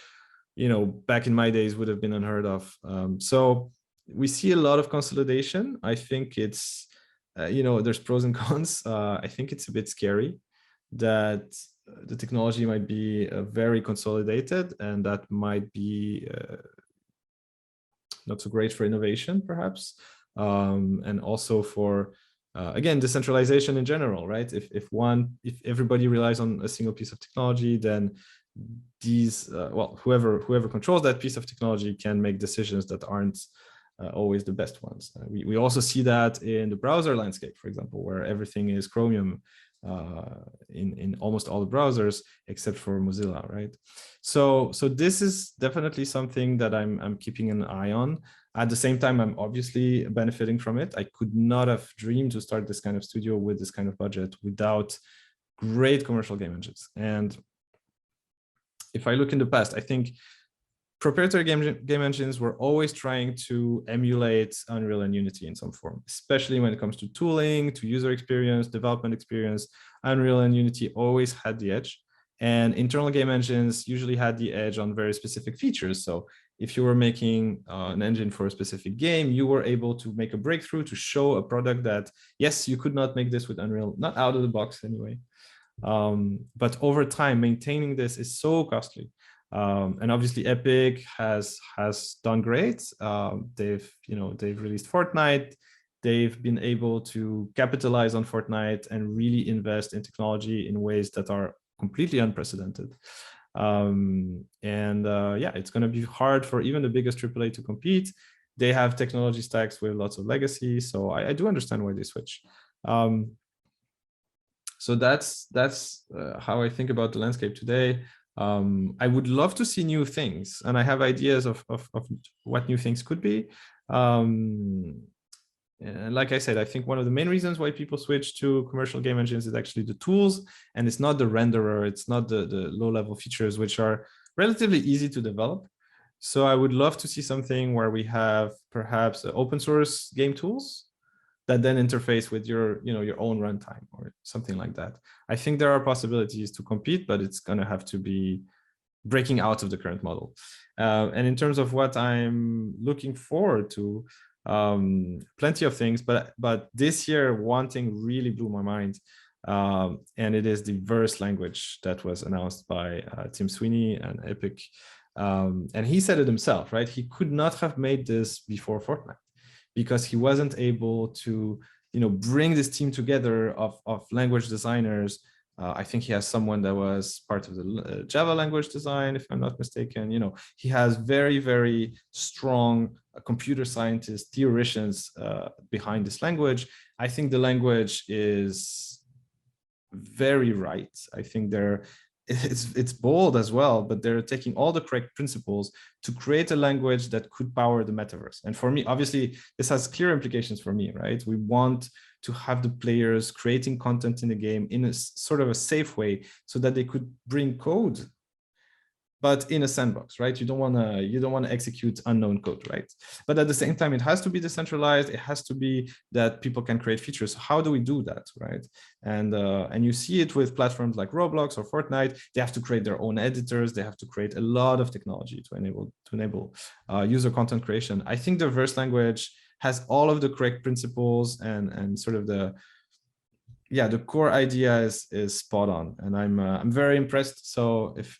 back in my days would have been unheard of. So we see a lot of consolidation. I think it's there's pros and cons. I think it's a bit scary that the technology might be very consolidated, and that might be not so great for innovation, perhaps, and also for again, decentralization in general, right? If everybody relies on a single piece of technology, then these whoever controls that piece of technology can make decisions that aren't always the best ones. We also see that in the browser landscape, for example, where everything is Chromium in almost all the browsers except for Mozilla, right? So this is definitely something that I'm keeping an eye on. At the same time, I'm obviously benefiting from it. I could not have dreamed to start this kind of studio with this kind of budget without great commercial game engines. And if I look in the past, I think proprietary game engines were always trying to emulate Unreal and Unity in some form, especially when it comes to tooling, to user experience, development experience. Unreal and Unity always had the edge, and internal game engines usually had the edge on very specific features. So if you were making an engine for a specific game, you were able to make a breakthrough to show a product that, yes, you could not make this with Unreal, not out of the box anyway. But over time, maintaining this is so costly. And obviously, Epic has done great. They've released Fortnite. They've been able to capitalize on Fortnite and really invest in technology in ways that are completely unprecedented. Yeah, it's going to be hard for even the biggest AAA to compete. They have technology stacks with lots of legacy, so I do understand why they switch. So that's how I think about the landscape today. I would love to see new things, and I have ideas of what new things could be. And like I said, I think one of the main reasons why people switch to commercial game engines is actually the tools, and it's not the renderer, it's not the low-level features, which are relatively easy to develop. So I would love to see something where we have perhaps open source game tools that then interface with your own runtime or something like that. I think there are possibilities to compete, but it's going to have to be breaking out of the current model. And in terms of what I'm looking forward to, plenty of things, but this year one thing really blew my mind, and it is the verse language that was announced by Tim Sweeney and Epic. And he said it himself, right? He could not have made this before Fortnite because he wasn't able to bring this team together of language designers. I think he has someone that was part of the Java language design, if I'm not mistaken. He has very, very strong computer scientists, theoreticians behind this language. I think the language is very right. I think it's bold as well, but they're taking all the correct principles to create a language that could power the metaverse. And for me, obviously, this has clear implications for me, right? We want to have the players creating content in the game in a sort of a safe way so that they could bring code, but in a sandbox, right? You don't want to execute unknown code, right? But at the same time, it has to be decentralized. It has to be that people can create features. How do we do that, right? And you see it with platforms like Roblox or Fortnite. They have to create their own editors. They have to create a lot of technology to enable user content creation. I think the verse language has all of the correct principles and sort of the core idea is spot on, and I'm very impressed. So if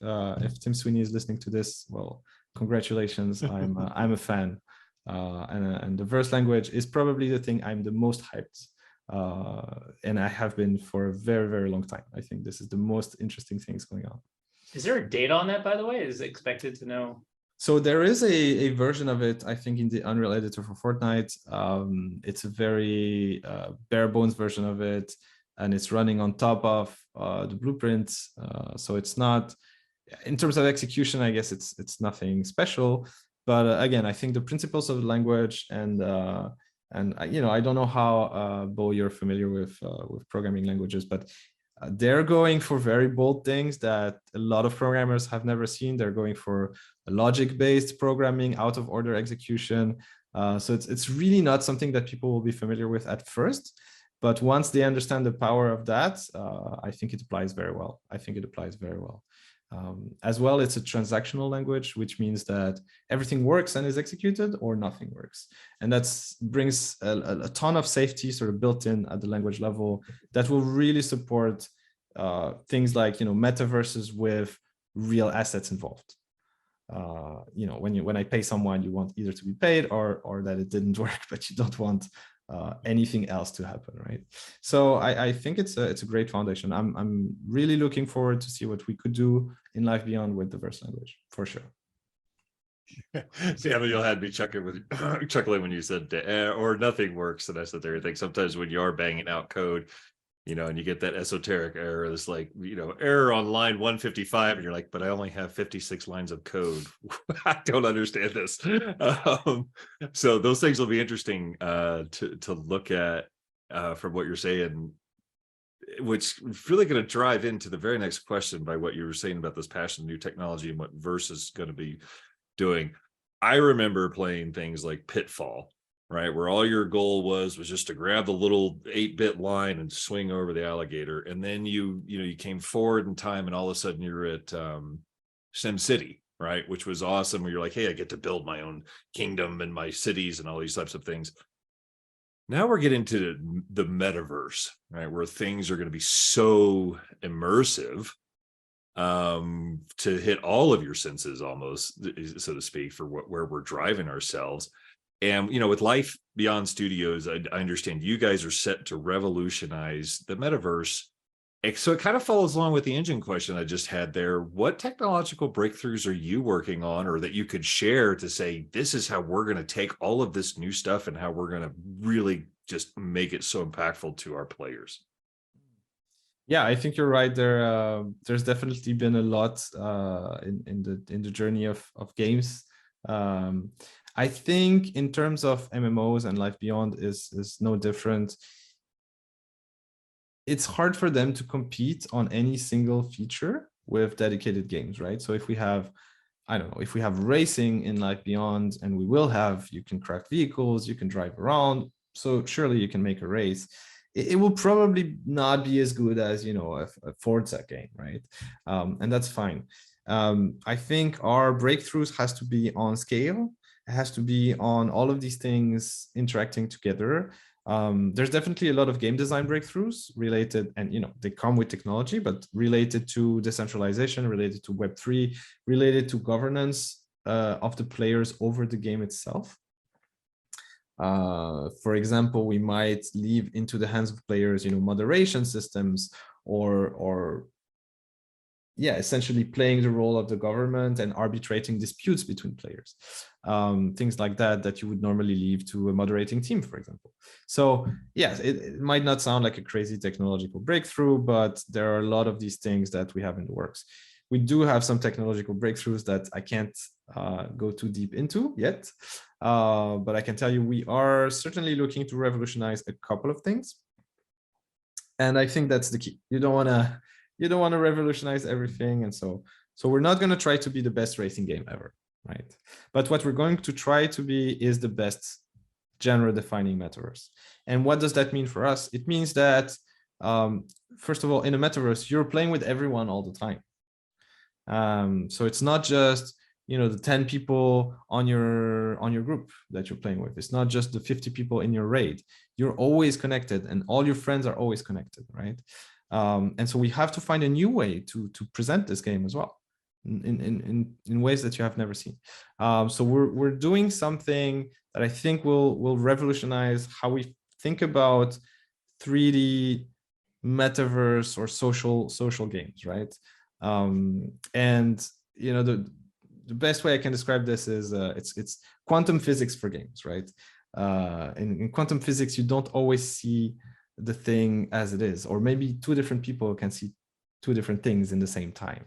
Tim Sweeney is listening to this, well, congratulations. I'm a fan, and the verse language is probably the thing I'm the most hyped, and I have been for a very, very long time. I think this is the most interesting things going on. Is there a date on that, by the way? Is it expected to know? So there is a version of it, I think, in the Unreal editor for Fortnite. It's a very bare bones version of it, and it's running on top of the blueprints. So it's not, in terms of execution, I guess it's nothing special. But again, I think the principles of the language and I don't know how, Bo, you're familiar with programming languages, but they're going for very bold things that a lot of programmers have never seen. They're going for logic-based programming, out-of-order execution. So it's really not something that people will be familiar with at first. But once they understand the power of that, I think it applies very well. As well, it's a transactional language, which means that everything works and is executed or nothing works. And that brings a ton of safety sort of built in at the language level that will really support things like, metaverses with real assets involved. When I pay someone, you want either to be paid or that it didn't work, but you don't want anything else to happen, right? So I think it's a great foundation. I'm really looking forward to see what we could do in Life Beyond with the verse language, for sure. Samuel had me chuckling when you said or nothing works, and I sat there and think sometimes when you are banging out code, and you get that esoteric error, that's like, error on line 155, and you're like, but I only have 56 lines of code. I don't understand this. So those things will be interesting to look at from what you're saying, which is really going to drive into the very next question by what you were saying about this passion, new technology, and what Verse is going to be doing. I remember playing things like Pitfall, right, where all your goal was just to grab the little 8-bit line and swing over the alligator, and then you came forward in time, and all of a sudden you're at SimCity, right, which was awesome, where you're like, hey, I get to build my own kingdom and my cities and all these types of things. Now we're getting to the metaverse, right? Where things are going to be so immersive to hit all of your senses almost, so to speak, for where we're driving ourselves. And, with Life Beyond Studios, I understand you guys are set to revolutionize the metaverse. So it kind of follows along with the engine question I just had there. What technological breakthroughs are you working on, or that you could share to say, this is how we're going to take all of this new stuff and how we're going to really just make it so impactful to our players? Yeah, I think you're right. There's definitely been a lot in the journey of games. I think in terms of MMOs, and Life Beyond is no different. It's hard for them to compete on any single feature with dedicated games, right? So if we have, I don't know, if we have racing in Life Beyond, and we will have, you can craft vehicles, you can drive around, so surely you can make a race. It will probably not be as good as, a Forza game, right? And that's fine. I think our breakthroughs has to be on scale. It has to be on all of these things interacting together. There's definitely a lot of game design breakthroughs related, and they come with technology, but related to decentralization, related to Web3, related to governance of the players over the game itself. For example, we might leave into the hands of players, moderation systems, or essentially playing the role of the government and arbitrating disputes between players. Things like that you would normally leave to a moderating team, for example. So yes, it might not sound like a crazy technological breakthrough, but there are a lot of these things that we have in the works. We do have some technological breakthroughs that I can't go too deep into yet, but I can tell you we are certainly looking to revolutionize a couple of things. And I think that's the key. You don't want to revolutionize everything. And so we're not going to try to be the best racing game ever, right? But what we're going to try to be is the best genre defining metaverse. And what does that mean for us? It means that, first of all, in a metaverse, you're playing with everyone all the time. So it's not just, the 10 people on your group that you're playing with. It's not just the 50 people in your raid. You're always connected, and all your friends are always connected, right? And so we have to find a new way to present this game as well, in ways that you have never seen. So we're doing something that I think will revolutionize how we think about 3D metaverse or social games, right? And the best way I can describe this is it's quantum physics for games, right? In quantum physics, you don't always see the thing as it is, or maybe two different people can see two different things in the same time.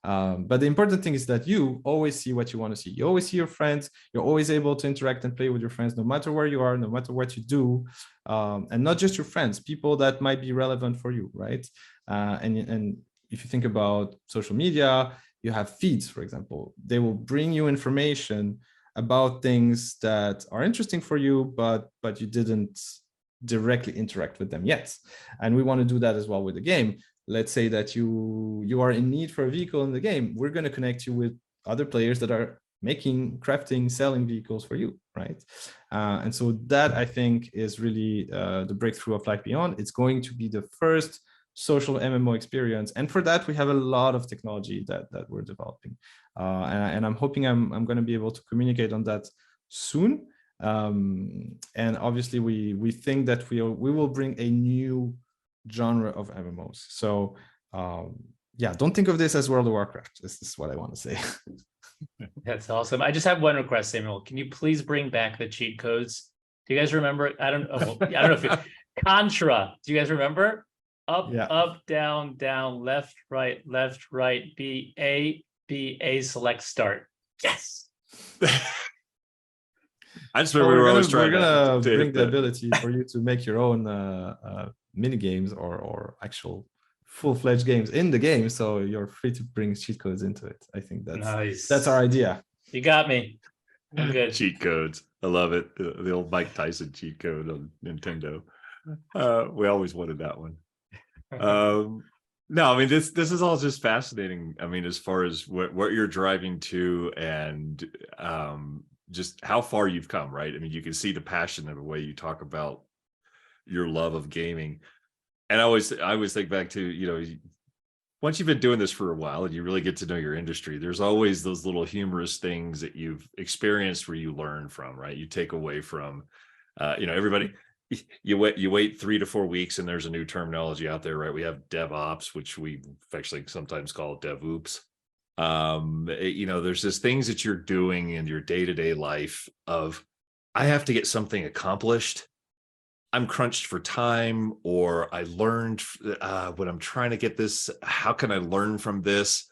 But the important thing is that you always see what you want to see. You always see your friends. You're always able to interact and play with your friends, no matter where you are, no matter what you do, and not just your friends, people that might be relevant for you, right? And if you think about social media, you have feeds, for example. They will bring you information about things that are interesting for you, but you didn't directly interact with them yet. And we want to do that as well with the game. Let's say that you are in need for a vehicle in the game. We're going to connect you with other players that are making, crafting, selling vehicles for you, right? And so that, I think, is really the breakthrough of Life Beyond. It's going to be the first social MMO experience, and for that we have a lot of technology that we're developing, and I'm hoping I'm going to be able to communicate on that soon. And obviously we think that we will bring a new genre of MMOs. So yeah, don't think of this as World of Warcraft. This is what I want to say. That's awesome. I just have one request, Samuel. Can you please bring back the cheat codes? Do you guys remember? I don't know if you Contra. Do you guys remember? Up, Yeah. Up, down, down, left, right, B, A, select, start. Yes. I just remember we're gonna bring the ability for you to make your own mini games or actual full-fledged games in the game, so you're free to bring cheat codes into it. I think that's our idea. You got me. I'm good. Cheat codes. I love it. The old Mike Tyson cheat code on Nintendo. We always wanted that one. No, I mean, this is all just fascinating. I mean, as far as what you're driving to, and just how far you've come, right? I mean, you can see the passion in the way you talk about your love of gaming. And I always think back to, you know, once you've been doing this for a while and you really get to know your industry, there's always those little humorous things that you've experienced where you learn from, right? You take away from, you know, everybody, you wait 3 to 4 weeks and there's a new terminology out there, right? We have DevOps, which we actually sometimes call DevOps. You know, there's just things that you're doing in your day-to-day life of, I have to get something accomplished. I'm crunched for time, or I learned when I'm trying to get this, how can I learn from this?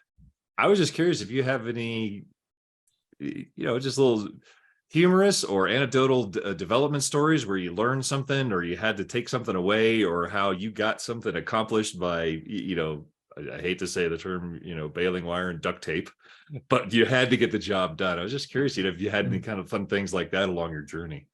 I was just curious if you have any, you know, just little humorous or anecdotal development stories where you learned something or you had to take something away, or how you got something accomplished by, you know, I hate to say the term, you know, baling wire and duct tape, but you had to get the job done. I was just curious, you know, if you had any kind of fun things like that along your journey.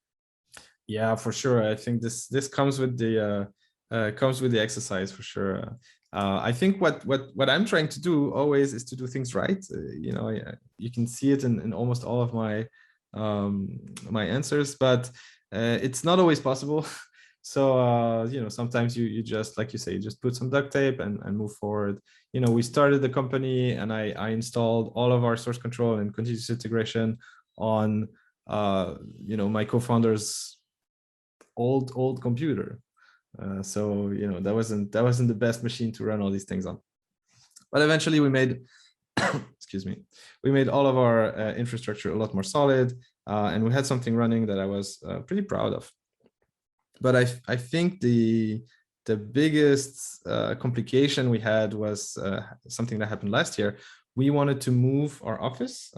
Yeah, for sure. I think this comes with the exercise for sure. I think what I'm trying to do always is to do things right. You know, you can see it in almost all of my my answers, but it's not always possible. So you know, sometimes you just, like you say, just put some duct tape and move forward. You know, we started the company and I installed all of our source control and continuous integration on you know, my co-founder's old computer. So you know, that wasn't the best machine to run all these things on. But eventually we made excuse me, we made all of our infrastructure a lot more solid, and we had something running that I was pretty proud of. But I think the biggest complication we had was something that happened last year. We wanted to move our office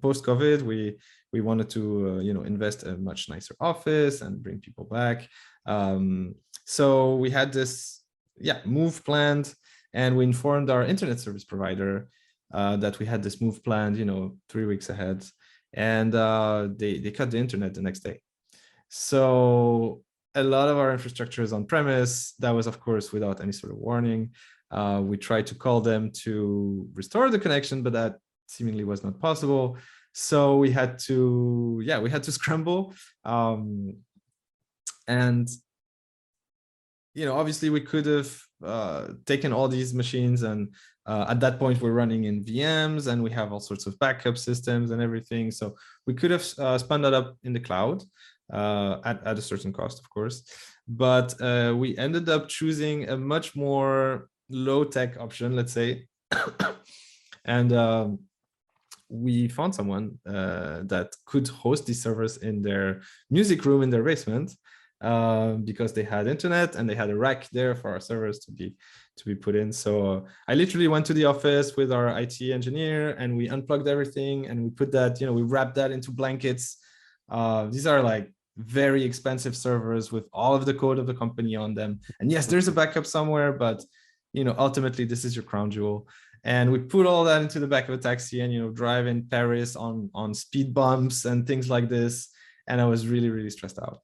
post-COVID. We wanted to you know, invest a much nicer office and bring people back. So we had this move planned, and we informed our internet service provider that we had this move planned, you know, 3 weeks ahead, and they cut the internet the next day. So a lot of our infrastructure is on premise. That was, of course, without any sort of warning. We tried to call them to restore the connection, but that seemingly was not possible. So we had to, we had to scramble. And, you know, obviously we could have taken all these machines, and at that point we're running in VMs and we have all sorts of backup systems and everything. So we could have spun that up in the cloud at a certain cost, of course. But we ended up choosing a much more low-tech option, let's say. And we found someone that could host these servers in their music room in their basement, because they had internet and they had a rack there for our servers to be put in. So I literally went to the office with our IT engineer and we unplugged everything and we put that, you know, we wrapped that into blankets. These are like very expensive servers with all of the code of the company on them. And yes, there's a backup somewhere, but you know, ultimately this is your crown jewel. And we put all that into the back of a taxi and, you know, drive in Paris on speed bumps and things like this. And I was really, really stressed out.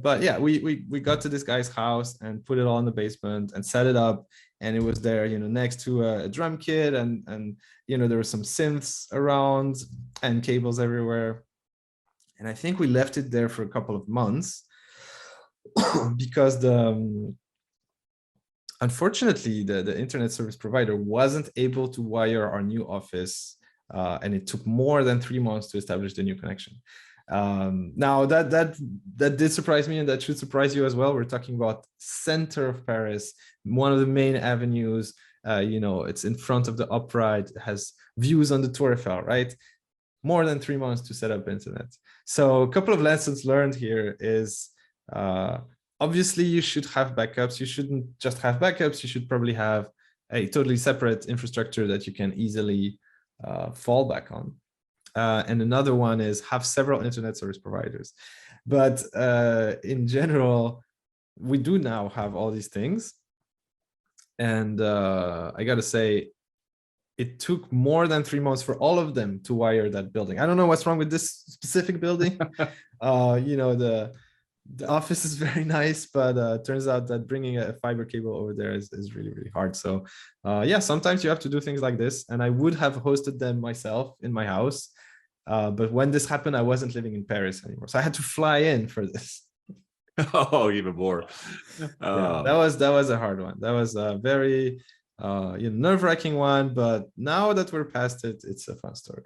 But yeah, we got to this guy's house and put it all in the basement and set it up. And it was there, you know, next to a drum kit, and you know, there were some synths around and cables everywhere. And I think we left it there for a couple of months because unfortunately, the internet service provider wasn't able to wire our new office, and it took more than 3 months to establish the new connection. Now that did surprise me, and that should surprise you as well. We're talking about center of Paris, one of the main avenues. You know, it's in front of the Opera. It has views on the Tour Eiffel, right? More than 3 months to set up internet. So a couple of lessons learned here is, obviously you should have backups. You shouldn't just have backups. You should probably have a totally separate infrastructure that you can easily fall back on. And another one is have several internet service providers. But in general, we do now have all these things. And I got to say, it took more than 3 months for all of them to wire that building. I don't know what's wrong with this specific building. You know, the office is very nice, but turns out that bringing a fiber cable over there is really, really hard. So yeah, sometimes you have to do things like this. And I would have hosted them myself in my house. But when this happened, I wasn't living in Paris anymore. So I had to fly in for this. Oh, even more. Yeah, that was a hard one. That was a very nerve-wracking one, but now that we're past it, it's a fun story.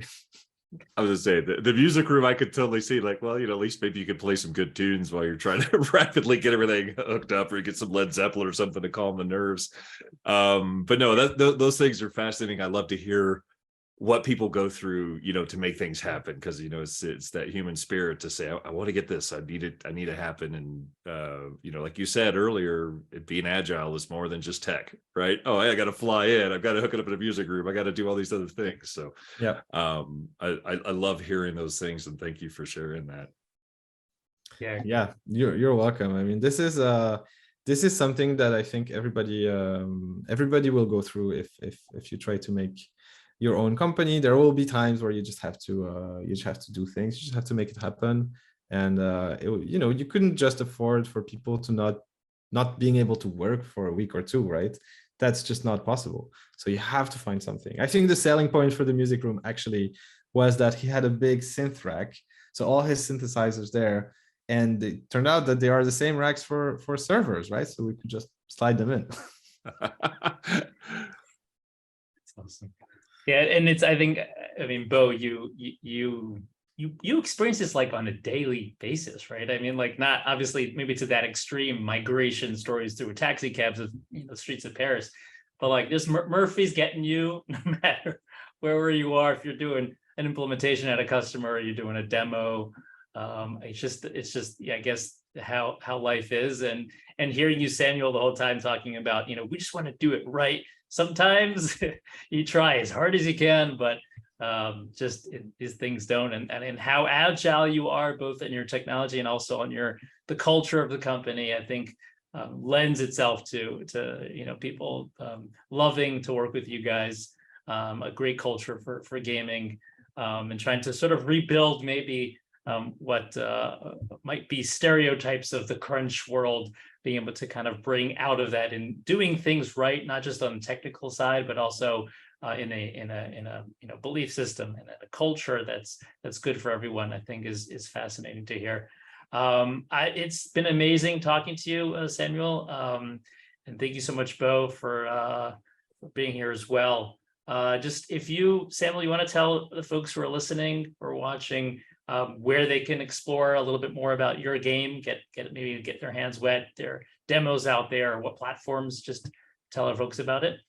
I was gonna say the music room, I could totally see like, well, at least maybe you could play some good tunes while you're trying to rapidly get everything hooked up, or you get some Led Zeppelin or something to calm the nerves. But no, those things are fascinating. I love to hear what people go through, to make things happen, because it's that human spirit to say, I want to get this, I need to happen. And like you said earlier, being agile is more than just tech, right? Oh, I got to fly in, I've got to hook it up in a music room, I got to do all these other things. So yeah, I love hearing those things, and thank you for sharing that. Yeah, you're welcome. I mean, this is something that I think everybody will go through if you try to make your own company. There will be times where you just have to do things, you just have to make it happen. And you couldn't just afford for people to not being able to work for a week or two, right? That's just not possible. So you have to find something. I think the selling point for the music room actually was that he had a big synth rack, so all his synthesizers there, and it turned out that they are the same racks for servers, right? So we could just slide them in. That's awesome. Yeah, and I mean, Bo, you experience this like on a daily basis, right? I mean, like, not obviously maybe to that extreme migration stories through taxi cabs of the streets of Paris, but like this Murphy's getting you no matter wherever you are. If you're doing an implementation at a customer, or you're doing a demo, it's just yeah, I guess how life is. And hearing you, Samuel, the whole time talking about, we just want to do it right. Sometimes you try as hard as you can, but just these things don't. And how agile you are, both in your technology and also on the culture of the company, I think lends itself to people loving to work with you guys. A great culture for gaming, and trying to sort of rebuild maybe what might be stereotypes of the crunch world, being able to kind of bring out of that and doing things right, not just on the technical side, but also in a belief system and a culture that's good for everyone. I think is fascinating to hear. It's been amazing talking to you, Samuel, and thank you so much, Bo, for being here as well. Just if Samuel, you want to tell the folks who are listening or watching where they can explore a little bit more about your game, maybe get their hands wet, their demos out there, what platforms, just tell our folks about it.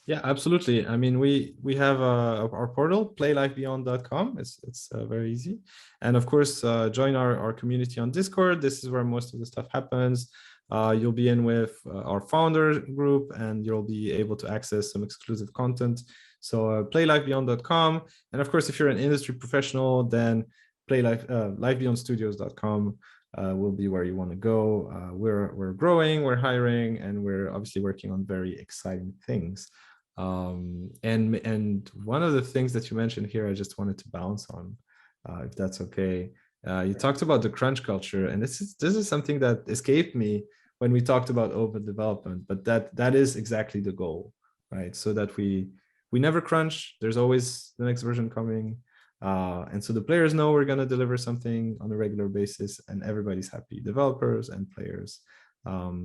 Yeah, absolutely. I mean, we have our portal, playlifebeyond.com. It's very easy. And of course, join our community on Discord. This is where most of the stuff happens. You'll be in with our founder group, and you'll be able to access some exclusive content. So playlifebeyond.com. And of course, if you're an industry professional, then livebeyondstudios.com will be where you want to go. We're growing, we're hiring, and we're obviously working on very exciting things. And one of the things that you mentioned here, I just wanted to bounce on, if that's okay. You talked about the crunch culture, and this is something that escaped me when we talked about open development, but that is exactly the goal, right? So that we never crunch. There's always the next version coming. And so the players know we're going to deliver something on a regular basis, and everybody's happy, developers and players.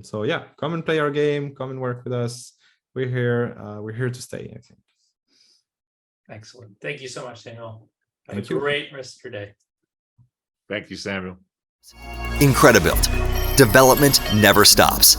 So yeah, come and play our game, come and work with us. We're here to stay, I think. Excellent. Thank you so much, Samuel. Have Thank a you. great rest of your day. Thank you, Samuel. Incredibuilt. Development never stops.